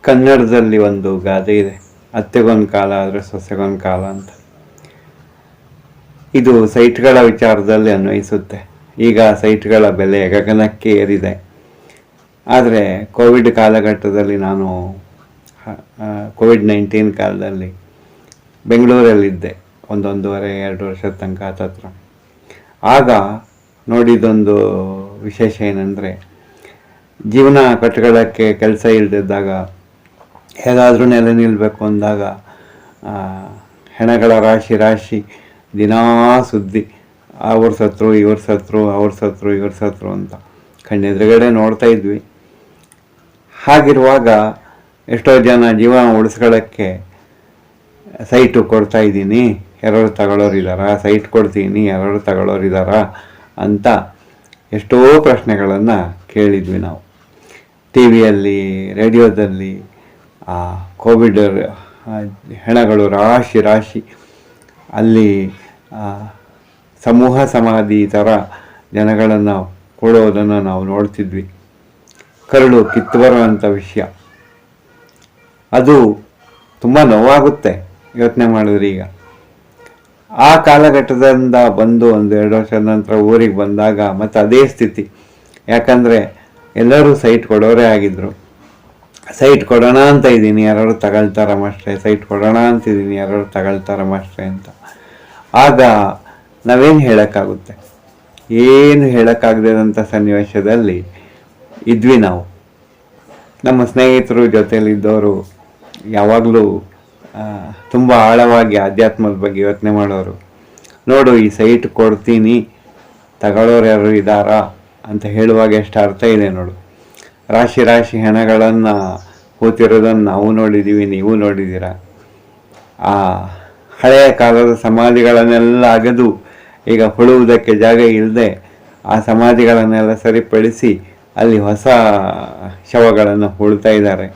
ಕನ್ನಡದಲ್ಲಿ ಒಂದು ಗಾದೆ ಇದೆ, ಅತ್ತೆಗೊಂದು ಕಾಲ ಆದರೆ ಸೊಸೆಗೊಂದು ಕಾಲ ಅಂತ. ಇದು ಸೈಟ್ಗಳ ವಿಚಾರದಲ್ಲಿ ಅನ್ವಯಿಸುತ್ತೆ. ಈಗ ಸೈಟ್ಗಳ ಬೆಲೆ ಗಗನಕ್ಕೆ ಏರಿದೆ. ಆದರೆ ಕೋವಿಡ್ ಕಾಲಘಟ್ಟದಲ್ಲಿ ನಾನು ಕೋವಿಡ್-19 ಕಾಲದಲ್ಲಿ ಬೆಂಗಳೂರಲ್ಲಿದ್ದೆ, 1.5-2 ವರ್ಷದ ತನಕ ಹತ್ರ. ಆಗ ನೋಡಿದೊಂದು ವಿಶೇಷ ಏನಂದರೆ, ಜೀವನ ಕಟ್ಕೊಳ್ಳೋಕ್ಕೆ ಕೆಲಸ ಇಲ್ಲದಿದ್ದಾಗ, ಹೇಗಾದರೂ ನೆಲೆ ನಿಲ್ಲಬೇಕು ಅಂದಾಗ ಹೆಣಗಳ ರಾಶಿ ರಾಶಿ ದಿನಾ ಸುದ್ದಿ, ಅವ್ರ ಸತ್ರು ಇವ್ರ ಸತ್ರು, ಅವ್ರ ಸತ್ರು ಇವ್ರ ಸತ್ರು ಅಂತ ಕಣ್ಣೆದುರುಗಡೆ ನೋಡ್ತಾ ಇದ್ವಿ. ಹಾಗಿರುವಾಗ ಎಷ್ಟೋ ಜನ ಜೀವನ ಉಳಿಸ್ಕೊಳ್ಳೋಕ್ಕೆ ಸೈಟು ಕೊಡ್ತಾ ಇದ್ದೀನಿ, ಯಾರು ತಗೊಳ್ಳೋರಿದ್ದಾರಾ, ಸೈಟ್ ಕೊಡ್ತೀನಿ ಯಾರು ತಗೊಳ್ಳೋರಿದ್ದಾರಾ ಅಂತ ಎಷ್ಟೋ ಪ್ರಶ್ನೆಗಳನ್ನು ಕೇಳಿದ್ವಿ ನಾವು. ಟಿ ವಿಯಲ್ಲಿ, ರೇಡಿಯೋದಲ್ಲಿ ಕೋವಿಡ್ ಹೆಣಗಳು ರಾಶಿ ರಾಶಿ, ಅಲ್ಲಿ ಸಮೂಹ ಸಮಾಧಿ ಥರ ಜನಗಳನ್ನು ಕೊಡೋದನ್ನು ನಾವು ನೋಡ್ತಿದ್ವಿ. ಕರುಳು ಕಿತ್ತು ಬರುವಂಥ ವಿಷಯ. ಅದು ತುಂಬ ನೋವಾಗುತ್ತೆ ಯೋಚನೆ ಮಾಡಿದ್ರಿ. ಈಗ ಆ ಕಾಲಘಟ್ಟದಿಂದ ಬಂದು 1-2 ವರ್ಷದ ನಂತರ ಊರಿಗೆ ಬಂದಾಗ ಮತ್ತು ಅದೇ ಸ್ಥಿತಿ. ಯಾಕಂದರೆ ಎಲ್ಲರೂ ಸೈಟ್ ಕೊಡೋರೇ ಆಗಿದ್ದರು. ಸೈಟ್ ಕೊಡೋಣ ಅಂತ ಇದ್ದೀನಿ, ಯಾರು ತಗೊಳ್ತಾರ ಮಾಸ್ಟ್ರೆ, ಸೈಟ್ ಕೊಡೋಣ ಅಂತಿದ್ದೀನಿ, ಯಾರು ತಗೊಳ್ತಾರ ಮಾಸ್ಟ್ರೆ ಅಂತ. ಆಗ ನಾವೇನು ಹೇಳೋಕ್ಕಾಗುತ್ತೆ? ಏನು ಹೇಳೋಕ್ಕಾಗದಂಥ ಸನ್ನಿವೇಶದಲ್ಲಿ ಇದ್ವಿ ನಾವು. ನಮ್ಮ ಸ್ನೇಹಿತರು ಜೊತೆಯಲ್ಲಿದ್ದವರು ಯಾವಾಗಲೂ ತುಂಬ ಆಳವಾಗಿ ಆಧ್ಯಾತ್ಮದ ಬಗ್ಗೆ ಯೋಚನೆ ಮಾಡೋರು. ನೋಡು, ಈ ಸೈಟ್ ಕೊಡ್ತೀನಿ, ತಗೊಳ್ಳೋರು ಯಾರು ಇದ್ದಾರಾ ಅಂತ ಹೇಳುವಾಗ ಎಷ್ಟು ಅರ್ಥ ಇದೆ ನೋಡು. ರಾಶಿ ರಾಶಿ ಹೆಣಗಳನ್ನು ಕೂತಿರೋದನ್ನು ನಾವು ನೋಡಿದ್ದೀವಿ, ನೀವು ನೋಡಿದ್ದೀರ. ಆ ಹಳೆಯ ಕಾಲದ ಸಮಾಧಿಗಳನ್ನೆಲ್ಲ ಅಗೆದು ಈಗ ಹುಳುವುದಕ್ಕೆ ಜಾಗ ಇಲ್ಲದೆ ಆ ಸಮಾಧಿಗಳನ್ನೆಲ್ಲ ಸರಿಪಡಿಸಿ ಅಲ್ಲಿ ಹೊಸ ಶವಗಳನ್ನು ಹೂಳ್ತಾ ಇದ್ದಾರೆ.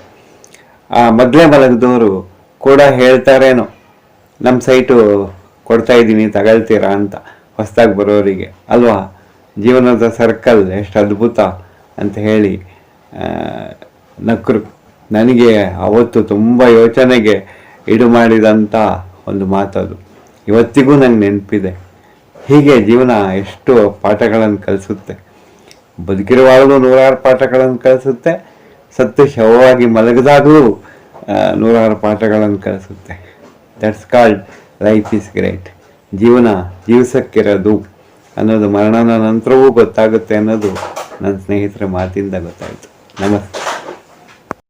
ಆ ಮೊದಲೇ ಮಲಗಿದವರು ಕೂಡ ಹೇಳ್ತಾರೇನೋ, ನಮ್ಮ ಸೈಟು ಕೊಡ್ತಾ ಇದ್ದೀನಿ ತಗೊಳ್ತೀರಾ ಅಂತ ಹೊಸದಾಗಿ ಬರೋರಿಗೆ ಅಲ್ವಾ. ಜೀವನದ ಸರ್ಕಲ್ ಎಷ್ಟು ಅದ್ಭುತ ಅಂತ ಹೇಳಿ ನಕ್ಕರು. ನನಗೆ ಅವತ್ತು ತುಂಬ ಯೋಚನೆಗೆ ಇಡು ಮಾಡಿದಂಥ ಒಂದು ಮಾತದು ಇವತ್ತಿಗೂ ನಂಗೆ ನೆನಪಿದೆ. ಹೀಗೆ ಜೀವನ ಎಷ್ಟು ಪಾಠಗಳನ್ನು ಕಲಿಸುತ್ತೆ. ಬದುಕಿರುವಾಗಲೂ 100 ಪಾಠಗಳನ್ನು ಕಲಿಸುತ್ತೆ, ಸತ್ತು ಶವವಾಗಿ ಮಲಗಿದಾಗಲೂ 100 ಪಾಠಗಳನ್ನು ಕಲಿಸುತ್ತೆ. That's called life is great. ಜೀವನ ಜೀವಿಸಕ್ಕಿರೋದು ಅನ್ನೋದು ಮರಣದ ನಂತರವೂ ಗೊತ್ತಾಗುತ್ತೆ ಅನ್ನೋದು ನನ್ನ ಸ್ನೇಹಿತರ ಮಾತಿಂದ ಗೊತ್ತಾಯಿತು. ನಮಸ್ತೆ.